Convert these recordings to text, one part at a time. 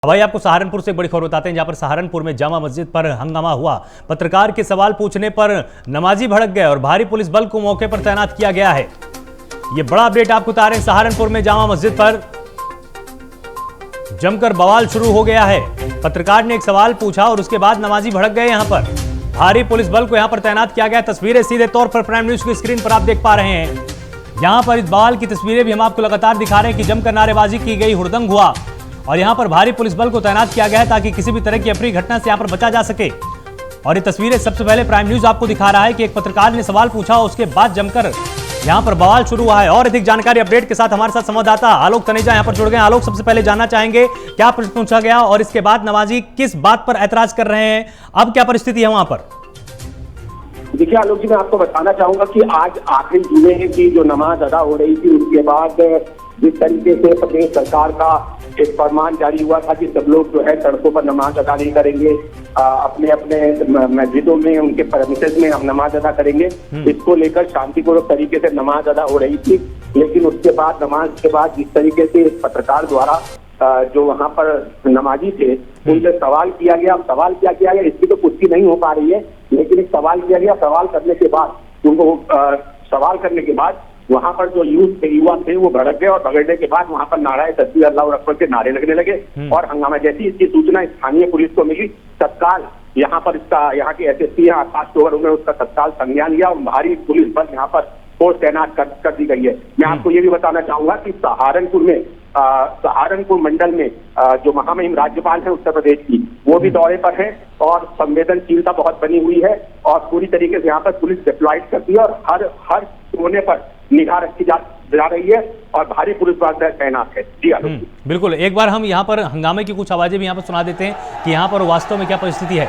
भाई आपको सहारनपुर से एक बड़ी खबर बताते हैं, जहां पर सहारनपुर में जामा मस्जिद पर हंगामा हुआ। पत्रकार के सवाल पूछने पर नमाजी भड़क गए और भारी पुलिस बल को मौके पर तैनात किया गया है। यह बड़ा अपडेट आपको बता रहे हैं। सहारनपुर में जामा मस्जिद पर जमकर बवाल शुरू हो गया है। पत्रकार ने एक सवाल पूछा और उसके बाद नमाजी भड़क गए। यहां पर भारी पुलिस बल को यहां पर तैनात किया गया। तस्वीरें सीधे तौर पर प्राइम न्यूज की स्क्रीन पर आप देख पा रहे हैं। यहां पर इस बवाल की तस्वीरें भी हम आपको लगातार दिखा रहे हैं कि जमकर नारेबाजी की गई, हुड़दंग हुआ और यहां पर भारी पुलिस बल को तैनात किया गया है ताकि किसी भी तरह की अप्रिय घटना से यहां पर बचा जा सके। और ये तस्वीरें सबसे पहले प्राइम न्यूज आपको दिखा रहा है कि एक पत्रकार ने सवाल पूछा, उसके बाद जमकर यहां पर बवाल शुरू हुआ है। और अधिक जानकारी अपडेट के साथ हमारे साथ संवाददाता आलोक तनेजा यहां पर जुड़ गए। आलोक, सबसे पहले जानना चाहेंगे क्या प्रश्न पूछा गया और इसके बाद नमाजी किस बात पर ऐतराज कर रहे हैं, अब क्या परिस्थिति है वहां पर? देखिए आलोक जी, मैं आपको बताना चाहूंगा कि आज आखिरी जुमे की जो नमाज अदा हो रही थी, उसके बाद जिस तरीके से प्रदेश सरकार का एक फरमान जारी हुआ था कि सब लोग जो है सड़कों पर नमाज अदा नहीं करेंगे, अपने अपने मस्जिदों में उनके परमिसेस में हम नमाज अदा करेंगे। इसको लेकर शांतिपूर्वक तरीके से नमाज अदा हो रही थी। लेकिन उसके बाद नमाज के बाद जिस तरीके से पत्रकार द्वारा जो वहां पर नमाजी थे उनसे सवाल किया गया, सवाल क्या किया गया इसकी तो पुष्टि नहीं हो पा रही है, लेकिन एक सवाल किया गया। सवाल करने के बाद उनको सवाल करने के बाद वहां पर जो युवा थे वो भड़क गए और भगड़ने के बाद वहां पर नाराए तस्वीर अल्लाह अकबर के नारे लगने लगे और हंगामा। जैसी इसकी सूचना स्थानीय पुलिस को मिली, तत्काल यहाँ पर यहाँ के एसएसपी आकाश तोवर उन्होंने उसका तत्काल संज्ञान लिया और भारी पुलिस बल यहाँ पर फोर्स तैनात कर दी गई है। मैं आपको ये भी बताना चाहूंगा कि सहारनपुर मंडल में जो महामहिम राज्यपाल है उत्तर प्रदेश की, वो भी दौरे पर है और संवेदनशीलता बहुत बनी हुई है और पूरी तरीके से यहाँ पर पुलिस डिप्लॉयड करती है और हर कोने पर निगाह रखी जा रही है और भारी पुलिस बल तैनात है। जी बिल्कुल, एक बार हम यहाँ पर हंगामे की कुछ आवाजें भी यहाँ पर सुना देते हैं कि यहाँ पर वास्तव में क्या परिस्थिति है।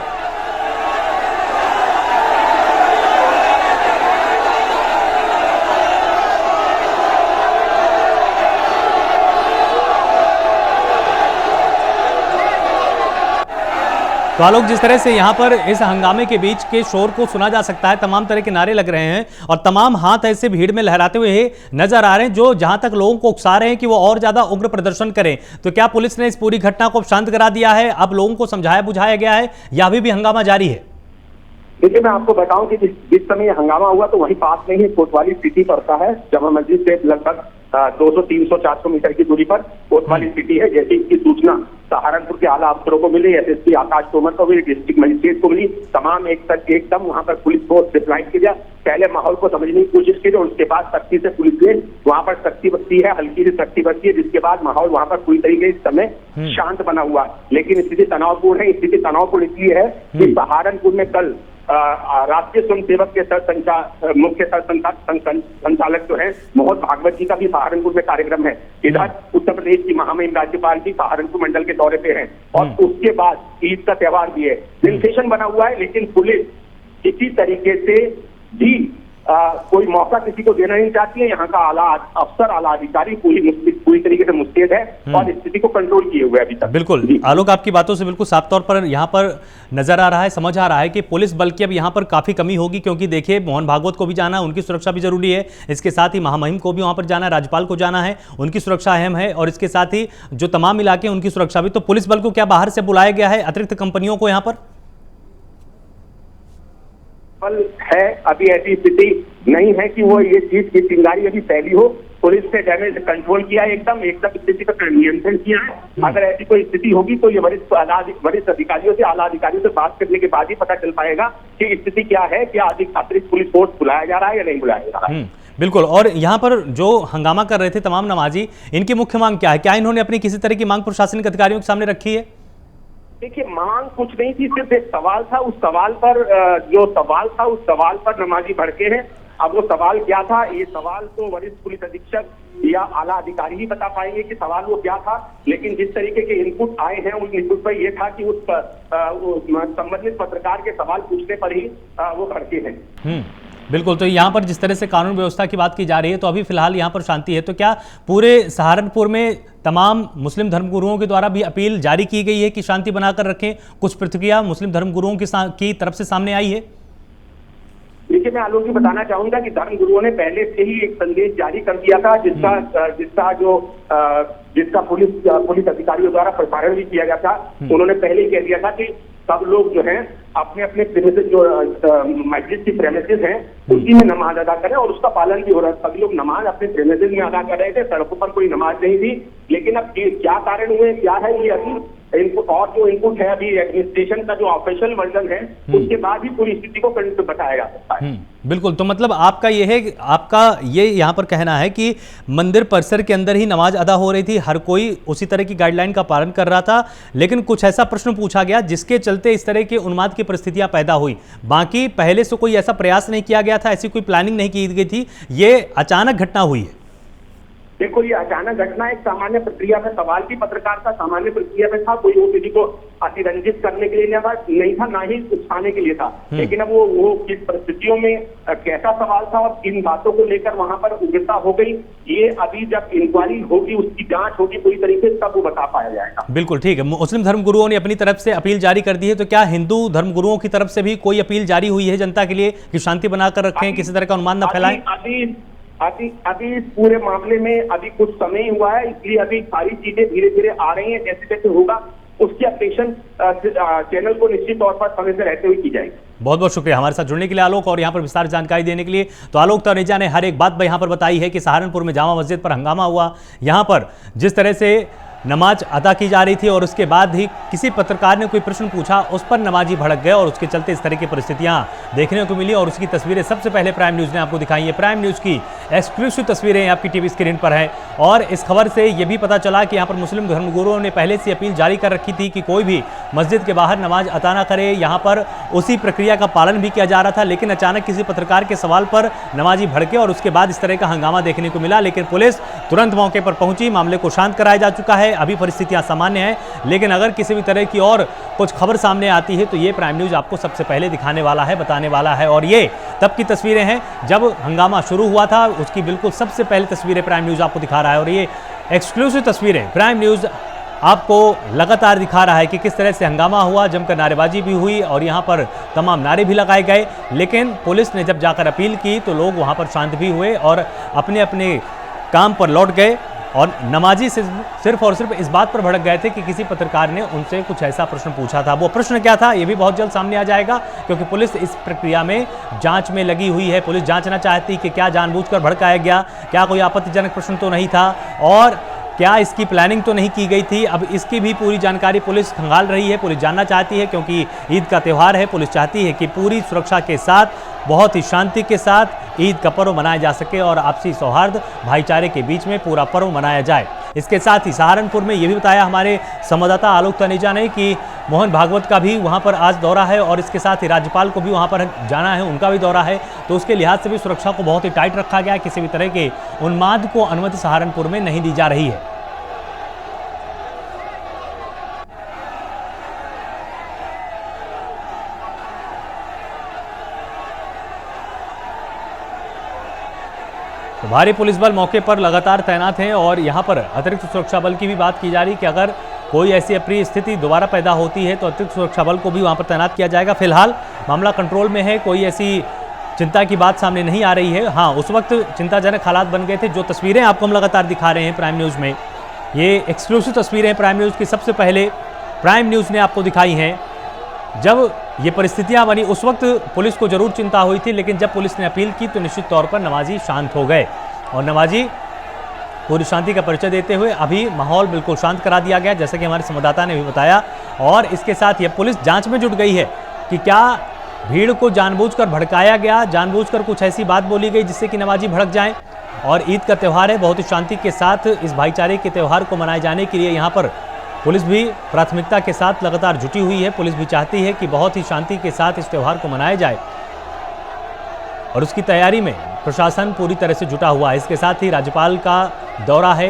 तो आलोक, जिस तरह से यहाँ पर इस हंगामे के बीच के शोर को सुना जा सकता है, तमाम तरह के नारे लग रहे हैं और तमाम हाथ ऐसे भीड़ में लहराते हुए नजर आ रहे हैं जो जहां तक लोगों को उकसा रहे हैं कि वो और ज्यादा उग्र प्रदर्शन करें। तो क्या पुलिस ने इस पूरी घटना को शांत करा दिया है, अब लोगों को समझाया बुझाया गया है या अभी भी हंगामा जारी है? देखिए, मैं आपको बताऊं कि जिस समय हंगामा हुआ तो वहीं पास में ही कोतवाली सिटी पड़ता है। जामा मस्जिद से लगभग 200, 300, 400 मीटर की दूरी पर कोतवाली सिटी है। जैसे इसकी सूचना सहारनपुर के आला अफसरों को मिली, एसएसपी आकाश तोमर को मिली, डिस्ट्रिक्ट मजिस्ट्रेट को मिली, तमाम एकदम वहां पर पुलिस फोर्स डिप्लॉयड किया। पहले माहौल को समझने की कोशिश की और उसके बाद सख्ती से पुलिस ने वहां पर सख्ती बरती है, हल्की सी सख्ती बरती है, जिसके बाद माहौल वहां पर पूरी तरीके से इस समय शांत बना हुआ। लेकिन स्थिति तनावपूर्ण है। स्थिति तनावपूर्ण इसलिए है कि सहारनपुर में कल राष्ट्रीय स्वयंसेवक के मुख्य संचालक जो है मोहन भागवत जी का भी सहारनपुर में कार्यक्रम है। इधर उत्तर प्रदेश की महामहिम राज्यपाल जी सहारनपुर मंडल के दौरे पे हैं और उसके बाद ईद का त्योहार भी है। सेंसेशन बना हुआ है, लेकिन पुलिस किसी तरीके से भी कोई मौका किसी को देना नहीं चाहती है। यहाँ का आला अफसर, आला अधिकारी पूरी तरीके से मुस्तैद है और स्थिति को कंट्रोल किए हुए अभी तक। बिल्कुल आलोक, आपकी बातों से बिल्कुल साफ तौर पर यहाँ पर नजर आ रहा है, समझ आ रहा है कि पुलिस बल की अब यहाँ पर काफी कमी होगी, क्योंकि देखिए मोहन भागवत को भी जाना है, उनकी सुरक्षा भी जरूरी है। इसके साथ ही महामहिम को भी वहां पर जाना है, राज्यपाल को जाना है, उनकी सुरक्षा अहम है और इसके साथ ही जो तमाम इलाके उनकी सुरक्षा भी। तो पुलिस बल को क्या बाहर से बुलाया गया है, अतिरिक्त कंपनियों को यहाँ पर है? अभी ऐसी स्थिति नहीं है कि वो ये चीज की चिंगारी अभी फैली हो। पुलिस ने डैमेज कंट्रोल किया है, एकदम स्थिति पर नियंत्रण किया है। अगर ऐसी कोई स्थिति होगी तो ये वरिष्ठ अधिकारियों से, आला अधिकारियों से बात करने के बाद ही पता चल पाएगा कि स्थिति क्या है, क्या अतिरिक्त पुलिस फोर्स बुलाया जा रहा है या नहीं बुलाया जा रहा है। बिल्कुल। और यहाँ पर जो हंगामा कर रहे थे तमाम नमाजी, इनकी मुख्य मांग क्या है? क्या इन्होंने अपनी किसी तरह की मांग प्रशासनिक अधिकारियों के सामने रखी है? देखिए, मांग कुछ नहीं थी, सिर्फ एक सवाल था। उस सवाल पर नमाजी भड़के हैं। अब वो सवाल क्या था, ये सवाल तो वरिष्ठ पुलिस अधीक्षक या आला अधिकारी ही बता पाएंगे कि सवाल वो क्या था। लेकिन जिस तरीके के इनपुट आए हैं उस इनपुट पर यह था कि उस संबंधित पत्रकार के सवाल पूछने पर ही वो भड़के हैं। बिल्कुल। तो यहाँ पर जिस तरह से कानून व्यवस्था की बात की जा रही है, तो अभी फिलहाल यहाँ पर शांति है। तो क्या पूरे सहारनपुर में तमाम मुस्लिम धर्मगुरुओं के द्वारा भी अपील जारी की गई है कि शांति बनाकर रखें? कुछ प्रतिक्रिया मुस्लिम धर्मगुरुओं की तरफ से सामने आई है? देखिए, मैं आलोक जी बताना चाहूंगा कि धर्म गुरुओं ने पहले से ही एक संदेश जारी कर दिया था, जिसका पुलिस अधिकारियों द्वारा प्रसारण भी किया गया था। उन्होंने पहले ही कह दिया था कि सब लोग जो हैं अपने अपने प्रेमिसेस, जो मस्जिद की प्रेमिसेस हैं, उसी में नमाज अदा करें, और उसका पालन भी हो रहा है। सभी लोग नमाज अपने प्रेमिसेस में अदा कर रहे थे, सड़कों पर कोई नमाज नहीं थी। लेकिन अब क्या कारण हुए, क्या है, ये अभी इनपुट, और जो इनपुट है अभी एडमिनिस्ट्रेशन का जो ऑफिशियल वर्जन है, उसके बाद ही पूरी स्थिति को बताया जा सकता है। बिल्कुल। तो मतलब आपका ये यहाँ पर कहना है कि मंदिर परिसर के अंदर ही नमाज अदा हो रही थी, हर कोई उसी तरह की गाइडलाइन का पालन कर रहा था, लेकिन कुछ ऐसा प्रश्न पूछा गया जिसके चलते इस तरह के उन्माद की परिस्थितियां पैदा हुई। बाकी पहले से कोई ऐसा प्रयास नहीं किया गया था, ऐसी कोई प्लानिंग नहीं की गई थी, ये अचानक घटना हुई है। देखो, ये अचानक घटना एक सामान्य प्रक्रिया में, सवाल भी पत्रकार का सामान्य प्रक्रिया में था, कोई वो किसी को अतिरंजित करने के लिए नहीं था, ना ही उकसाने के लिए था। लेकिन अब वो किस परिस्थितियों में कैसा सवाल था और किन बातों को लेकर वहां पर उग्रता हो गई, ये अभी जब इंक्वायरी होगी, उसकी जांच होगी पूरी तरीके से, तब वो बता पाया जाएगा। बिल्कुल ठीक है। मुस्लिम धर्मगुरुओं ने अपनी तरफ से अपील जारी कर दी है, तो क्या हिंदू धर्मगुरुओं की तरफ से भी कोई अपील जारी हुई है जनता के लिए कि शांति बनाकर रखें, किसी तरह का उन्माद न फैलाएं? अभी इस पूरे मामले में अभी कुछ समय हुआ है, इसलिए अभी सारी चीजें धीरे धीरे आ रही हैं। जैसे जैसे होगा उसकी अपडेशन चैनल को निश्चित तौर पर समय से रहते हुए की जाएगी। बहुत बहुत शुक्रिया हमारे साथ जुड़ने के लिए आलोक, और यहाँ पर विस्तार जानकारी देने के लिए। तो आलोक तनेजा ने हर एक बात यहाँ पर बताई है कि सहारनपुर में जामा मस्जिद पर हंगामा हुआ, यहाँ पर जिस तरह से नमाज अदा की जा रही थी और उसके बाद ही किसी पत्रकार ने कोई प्रश्न पूछा, उस पर नमाजी भड़क गए और उसके चलते इस तरह की परिस्थितियां देखने को मिली। और उसकी तस्वीरें सबसे पहले प्राइम न्यूज़ ने आपको दिखाई है। प्राइम न्यूज़ की एक्सक्लूसिव तस्वीरें आपकी टीवी स्क्रीन पर है, और इस खबर से यह भी पता चला कि यहाँ पर मुस्लिम धर्मगुरुओं ने पहले से अपील जारी कर रखी थी कि कोई भी मस्जिद के बाहर नमाज अदा ना करे। यहाँ पर उसी प्रक्रिया का पालन भी किया जा रहा था, लेकिन अचानक किसी पत्रकार के सवाल पर नमाजी भड़के और उसके बाद इस तरह का हंगामा देखने को मिला। लेकिन पुलिस तुरंत मौके पर पहुंची, मामले को शांत कराया जा चुका है। अभी परिस्थितियां सामान्य है, लेकिन अगर किसी भी तरह की और कुछ खबर सामने आती है तो ये प्राइम न्यूज़ आपको सबसे पहले दिखाने वाला है, बताने वाला है। और ये तब की तस्वीरें हैं जब हंगामा शुरू हुआ था, उसकी बिल्कुल सबसे पहले तस्वीरें प्राइम न्यूज़ आपको दिखा रहा है। और ये एक्सक्लूसिव तस्वीरें प्राइम न्यूज़ आपको लगातार दिखा रहा है कि किस तरह से हंगामा हुआ, जमकर नारेबाजी भी हुई और यहाँ पर तमाम नारे भी लगाए गए। लेकिन पुलिस ने जब जाकर अपील की तो लोग वहाँ पर शांत भी हुए और अपने अपने काम पर लौट गए। और नमाजी सिर्फ और सिर्फ इस बात पर भड़क गए थे कि किसी पत्रकार ने उनसे कुछ ऐसा प्रश्न पूछा था। वो प्रश्न क्या था ये भी बहुत जल्द सामने आ जाएगा, क्योंकि पुलिस इस प्रक्रिया में जांच में लगी हुई है। पुलिस जांचना चाहती कि क्या जानबूझकर भड़काया गया, क्या कोई आपत्तिजनक प्रश्न तो नहीं था, और क्या इसकी प्लानिंग तो नहीं की गई थी। अब इसकी भी पूरी जानकारी पुलिस खंगाल रही है। पुलिस जानना चाहती है, क्योंकि ईद का त्यौहार है। पुलिस चाहती है कि पूरी सुरक्षा के साथ, बहुत ही शांति के साथ ईद का पर्व मनाया जा सके और आपसी सौहार्द भाईचारे के बीच में पूरा पर्व मनाया जाए। इसके साथ ही सहारनपुर में ये भी बताया हमारे संवाददाता आलोक तनेजा ने कि मोहन भागवत का भी वहाँ पर आज दौरा है, और इसके साथ ही राज्यपाल को भी वहाँ पर जाना है, उनका भी दौरा है। तो उसके लिहाज से भी सुरक्षा को बहुत ही टाइट रखा गया है। किसी भी तरह के उन्माद को अनुमति सहारनपुर में नहीं दी जा रही है। तो भारी पुलिस बल मौके पर लगातार तैनात हैं, और यहाँ पर अतिरिक्त सुरक्षा बल की भी बात की जा रही है कि अगर कोई ऐसी अप्रिय स्थिति दोबारा पैदा होती है तो अतिरिक्त सुरक्षा बल को भी वहाँ पर तैनात किया जाएगा। फिलहाल मामला कंट्रोल में है, कोई ऐसी चिंता की बात सामने नहीं आ रही है। हाँ, उस वक्त चिंताजनक हालात बन गए थे। जो तस्वीरें आपको हम लगातार दिखा रहे हैं प्राइम न्यूज़ में, ये एक्सक्लूसिव तस्वीरें प्राइम न्यूज़ की सबसे पहले प्राइम न्यूज़ ने आपको दिखाई हैं। जब ये परिस्थितियां बनी उस वक्त पुलिस को जरूर चिंता हुई थी, लेकिन जब पुलिस ने अपील की तो निश्चित तौर पर नमाजी शांत हो गए, और नमाजी पूरी शांति का परिचय देते हुए अभी माहौल बिल्कुल शांत करा दिया गया, जैसे कि हमारे संवाददाता ने भी बताया। और इसके साथ ये पुलिस जांच में जुट गई है कि क्या भीड़ को जानबूझकर भड़काया गया, जानबूझकर कुछ ऐसी बात बोली गई जिससे कि नमाजी भड़क जाएं। और ईद का त्यौहार है, बहुत ही शांति के साथ इस भाईचारे के त्यौहार को मनाए जाने के लिए यहाँ पर पुलिस भी प्राथमिकता के साथ लगातार जुटी हुई है। पुलिस भी चाहती है कि बहुत ही शांति के साथ इस त्यौहार को मनाया जाए, और उसकी तैयारी में प्रशासन पूरी तरह से जुटा हुआ है। इसके साथ ही राज्यपाल का दौरा है,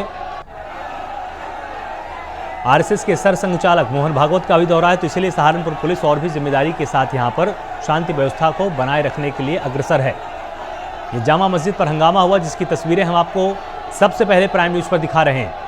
आरएसएस के सरसंघचालक मोहन भागवत का भी दौरा है, तो इसलिए सहारनपुर पुलिस और भी जिम्मेदारी के साथ यहाँ पर शांति व्यवस्था को बनाए रखने के लिए अग्रसर है। ये जामा मस्जिद पर हंगामा हुआ, जिसकी तस्वीरें हम आपको सबसे पहले प्राइम न्यूज़ पर दिखा रहे हैं।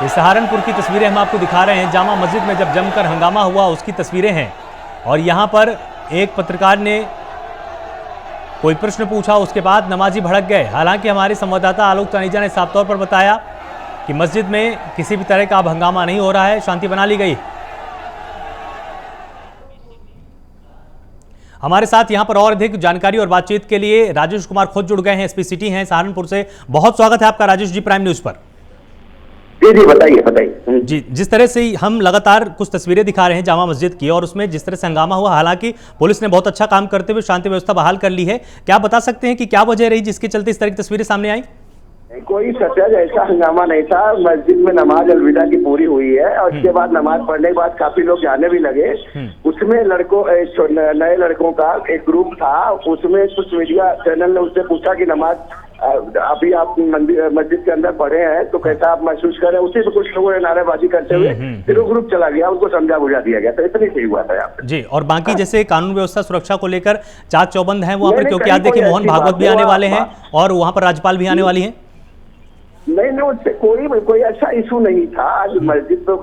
ये सहारनपुर की तस्वीरें हम आपको दिखा रहे हैं। जामा मस्जिद में जब जमकर हंगामा हुआ उसकी तस्वीरें हैं। और यहाँ पर एक पत्रकार ने कोई प्रश्न पूछा, उसके बाद नमाजी भड़क गए। हालांकि हमारे संवाददाता आलोक तनेजा ने साफ तौर पर बताया कि मस्जिद में किसी भी तरह का अब हंगामा नहीं हो रहा है, शांति बना ली गई। हमारे साथ यहां पर और अधिक जानकारी और बातचीत के लिए राजेश कुमार खुद जुड़ गए हैं, एसपी सिटी हैं सहारनपुर से। बहुत स्वागत है आपका राजेश जी प्राइम न्यूज पर। जी बताइए जी, जिस तरह से हम लगातार कुछ तस्वीरें दिखा रहे हैं जामा मस्जिद की, और उसमें जिस तरह से हंगामा हुआ, हालांकि पुलिस ने बहुत अच्छा काम करते हुए शांति व्यवस्था बहाल कर ली है। क्या बता सकते हैं कि क्या वजह रही जिसके चलते इस तरह की तस्वीरें सामने आई? कोई सचज ऐसा हंगामा नहीं था। मस्जिद में नमाज अलविदा की पूरी हुई है और उसके बाद नमाज पढ़ने के बाद काफी लोग जाने भी लगे। उसमें नए लड़कों का एक ग्रुप था। उसमें कुछ मीडिया चैनल ने उससे पूछा कि नमाज अभी आप मस्जिद के अंदर पढ़े हैं तो कैसा आप महसूस कर रहे हैं। उसी में कुछ लोगों ने नारेबाजी करते हुए फिर वो ग्रुप चला गया, उनको समझा बुझा दिया गया। तो इतनी सही हुआ था यहाँ पे। जी, और बाकी जैसे कानून व्यवस्था सुरक्षा को लेकर चाक चौबंद है वहाँ पर, क्योंकि आज देखिए मोहन भागवत भी आने वाले हैं और वहाँ पर राज्यपाल भी आने वाली है। नहीं, उससे कोई ऐसा इशू नहीं था। आज मस्जिद तो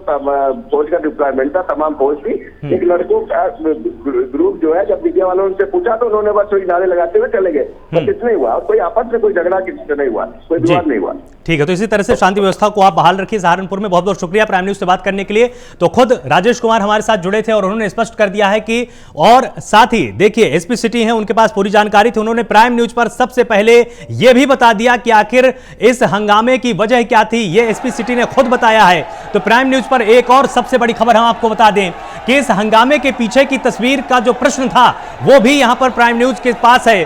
फौज का डिप्लॉयमेंट था, तमाम फौज थी। एक लड़कों का ग्रुप जो है, जब मीडिया वालों ने उनसे पूछा तो उन्होंने बस वही नारे लगाते हुए चले गए। बस इतना ही हुआ, कोई आपस में कोई झगड़ा किसी से नहीं हुआ, कोई विवाद नहीं हुआ। ठीक है, तो इसी तरह से शांति व्यवस्था को आप बहाल रखिए सहारनपुर में। बहुत बहुत शुक्रिया प्राइम न्यूज से बात करने के लिए। तो खुद राजेश कुमार हमारे साथ जुड़े थे और उन्होंने स्पष्ट कर दिया है कि, और साथ ही देखिए एसपी सिटी है, उनके पास पूरी जानकारी थी। उन्होंने प्राइम न्यूज पर सबसे पहले यह भी बता दिया कि आखिर इस हंगामे की वजह क्या थी, ये एसपी सिटी ने खुद बताया है। तो प्राइम न्यूज पर एक और सबसे बड़ी खबर हम आपको बता दें कि इस हंगामे के पीछे की तस्वीर का जो प्रश्न था वो भी यहां पर प्राइम न्यूज के पास है।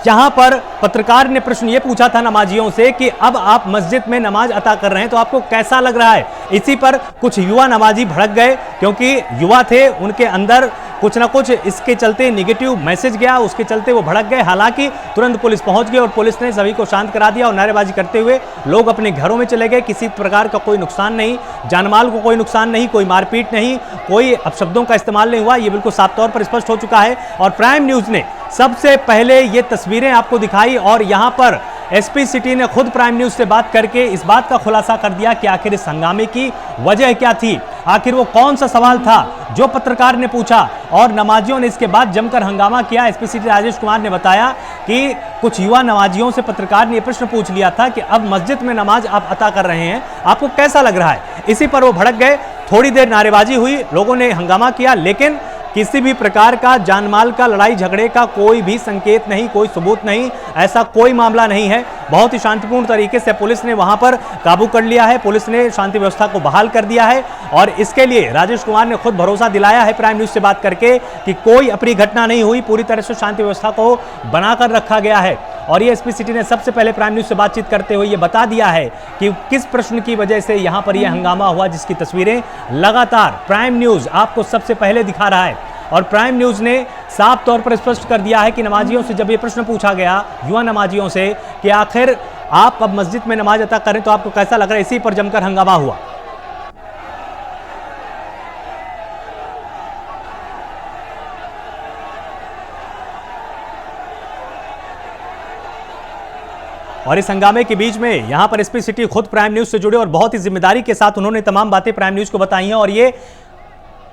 यहां पर पत्रकार ने प्रश्न यह पूछा था नमाजियों से कि अब आप मस्जिद में नमाज अता कर रहे हैं तो आपको कैसा लग रहा है। इसी पर कुछ युवा नमाजी भड़क गए, क्योंकि युवा थे, उनके अंदर कुछ ना कुछ इसके चलते निगेटिव मैसेज गया, उसके चलते वो भड़क गए। हालांकि तुरंत पुलिस पहुंच गई और पुलिस ने सभी को शांत करा दिया और नारेबाजी करते हुए लोग अपने घरों में चले गए। किसी प्रकार का कोई नुकसान नहीं, जानमाल को कोई नुकसान नहीं, कोई मारपीट नहीं, कोई अपशब्दों का इस्तेमाल नहीं हुआ। ये बिल्कुल साफ तौर पर स्पष्ट हो चुका है। और प्राइम न्यूज ने सबसे पहले ये तस्वीरें आपको दिखाई और यहां पर एसपी सिटी ने खुद प्राइम न्यूज से बात करके इस बात का खुलासा कर दिया कि आखिर इस हंगामे की वजह क्या थी, आखिर वो कौन सा सवाल था जो पत्रकार ने पूछा। और नमाजियों ने इसके बाद जमकर हंगामा किया। एसपी सिटी राजेश कुमार ने बताया कि कुछ युवा नमाजियों से पत्रकार ने यह प्रश्न पूछ लिया था कि अब मस्जिद में नमाज आप अता कर रहे हैं, आपको कैसा लग रहा है। इसी पर वो भड़क गए। थोड़ी देर नारेबाजी हुई, लोगों ने हंगामा किया, लेकिन किसी भी प्रकार का जानमाल का लड़ाई झगड़े का कोई भी संकेत नहीं, कोई सबूत नहीं, ऐसा कोई मामला नहीं है। बहुत ही शांतिपूर्ण तरीके से पुलिस ने वहां पर काबू कर लिया है, पुलिस ने शांति व्यवस्था को बहाल कर दिया है। और इसके लिए राजेश कुमार ने खुद भरोसा दिलाया है प्राइम न्यूज से बात करके कि कोई अप्रिय घटना नहीं हुई, पूरी तरह से शांति व्यवस्था को बनाकर रखा गया है। और ये एसपी सिटी ने सबसे पहले प्राइम न्यूज से बातचीत करते हुए ये बता दिया है कि किस प्रश्न की वजह से यहां पर यह हंगामा हुआ, जिसकी तस्वीरें लगातार प्राइम न्यूज आपको सबसे पहले दिखा रहा है। और प्राइम न्यूज ने साफ तौर पर स्पष्ट कर दिया है कि नमाजियों से जब ये प्रश्न पूछा गया, युवा नमाजियों से, कि आखिर आप अब मस्जिद में नमाज अता करें तो आपको कैसा लग रहा है, इसी पर जमकर हंगामा हुआ। और इस हंगामे के बीच में यहां पर एसपी सिटी खुद प्राइम न्यूज से जुड़े और बहुत ही जिम्मेदारी के साथ उन्होंने तमाम बातें प्राइम न्यूज को बताई हैं। और ये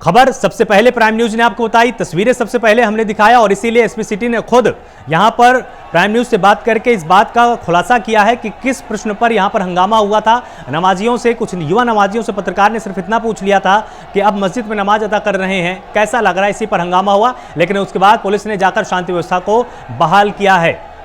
खबर सबसे पहले प्राइम न्यूज ने आपको बताई, तस्वीरें सबसे पहले हमने दिखाया, और इसीलिए एसपी सिटी ने खुद यहां पर प्राइम न्यूज से बात करके इस बात का खुलासा किया है कि किस प्रश्न पर यहां पर हंगामा हुआ था। नमाजियों से, कुछ युवा नमाजियों से पत्रकार ने सिर्फ इतना पूछ लिया था कि अब मस्जिद में नमाज अदा कर रहे हैं, कैसा लग रहा है, इसी पर हंगामा हुआ। लेकिन उसके बाद पुलिस ने जाकर शांति व्यवस्था को बहाल किया है।